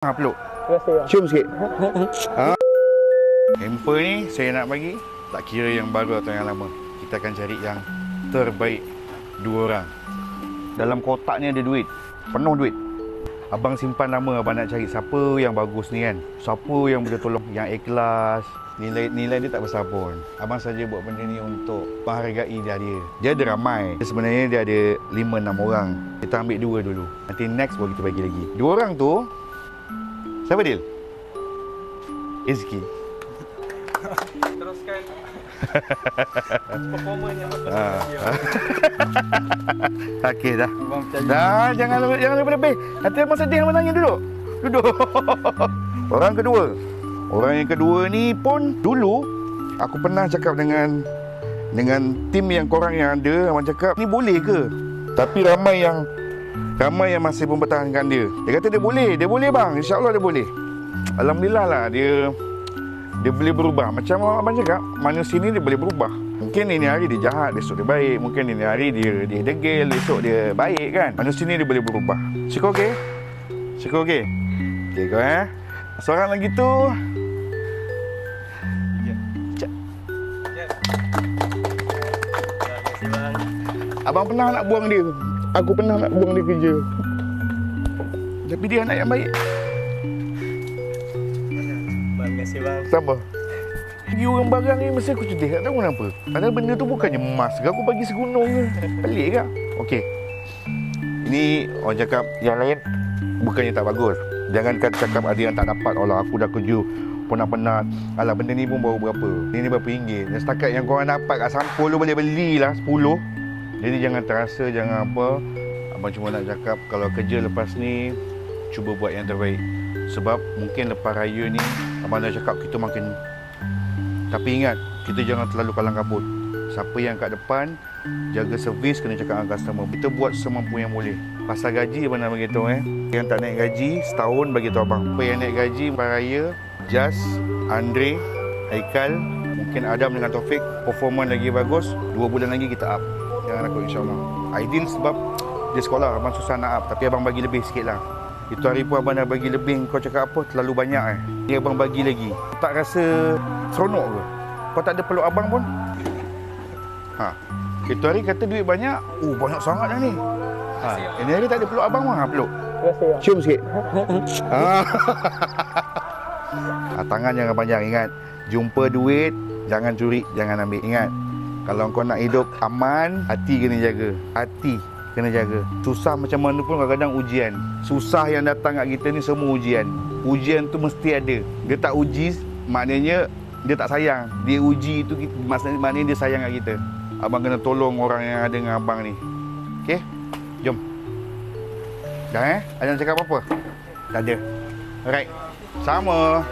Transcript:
Peluk. Terima kasih. Cium sikit. Hamper ni saya nak bagi, tak kira yang baru atau yang lama. Kita akan cari yang terbaik dua orang. Dalam kotak ni ada duit, penuh duit. Abang simpan lama, abang nak cari siapa yang bagus ni kan. Siapa yang boleh tolong, yang ikhlas. Nilai dia tak besar pun. Abang saja buat benda ni untuk menghargai dia. Dia ada ramai. Sebenarnya dia ada 5-6 orang. Kita ambil 2 dulu. Nanti next baru kita bagi lagi. 2 orang tu, siapa Dil? Izki. Teruskan performance yang Okey dah. Dah, jangan lebih-lebih. Nanti abang sedih abang tanya duduk. Orang kedua. Orang yang kedua ni pun dulu aku pernah cakap dengan tim yang korang yang ada, abang cakap ni boleh ke? Tapi ramai yang masih mempertahankan dia. Dia kata dia boleh bang, insya-Allah dia boleh. Alhamdulillah lah dia boleh berubah. Macam abang cakap, manusia ni dia boleh berubah. Mungkin ini hari dia jahat, esok dia baik. Mungkin ini hari dia degil, esok dia baik kan. Manusia ni dia boleh berubah. Syukur okey? Syukur okey? Okey kau seorang lagi tu. Abang pernah nak buang dia. Aku pernah nak buang dia kerja. Tapi dia anak yang baik. Terima kasih bang. Sabar. Bagi orang barang ni mesti aku sedih. Tak tahu kenapa. Padahal benda tu bukannya emas ke. Aku bagi segunung ke. Pelik ke? Okey. Ini orang cakap yang lain bukannya tak bagus. Jangan cakap ada yang tak dapat. Allah aku dah kerja penat-penat. Alah benda ni pun baru berapa. Ini berapa ringgit. Dan setakat yang korang dapat kat Sampul tu boleh belilah 10. Jadi jangan terasa, jangan apa. Abang cuma nak cakap kalau kerja lepas ni cuba buat yang terbaik. Sebab mungkin lepas raya ni abang dah cakap kita makin. Tapi ingat, kita jangan terlalu kalang kabut. Siapa yang kat depan jaga servis, kena cakap dengan customer. Kita buat semampu yang boleh. Pasal gaji abang nak beritahu Yang tak naik gaji setahun beritahu abang. Apa yang naik gaji lepas raya, Jas, Andre, Haikal, mungkin Adam dengan Taufik, performance lagi bagus. 2 bulan lagi kita up. Jangan takut insya-Allah. Aidil sebab dia sekolah, abang susah nak up. Tapi abang bagi lebih sikit lah. Itu hari pun abang dah bagi lebih. Kau cakap apa? Terlalu banyak Ni abang bagi lagi. Tak rasa seronok ke? Kau tak ada peluk abang pun? Itu hari kata duit banyak. Banyak sangat dah ni. Ini hari tak ada peluk abang pun. Peluk. Terima kasih. Cium sikit. Tangan jangan panjang. Ingat, jumpa duit, jangan curi, jangan ambil. Ingat, kalau kau nak hidup aman, hati kena jaga. Hati kena jaga. Susah macam mana pun kadang-kadang ujian. Susah yang datang kat kita ni semua ujian. Ujian tu mesti ada. Dia tak uji, maknanya dia tak sayang. Dia uji tu maknanya dia sayang kat kita. Abang kena tolong orang yang ada dengan abang ni. Okey? Jom. Dah Ada nak cakap apa-apa? Tak ada. Alright. Sama.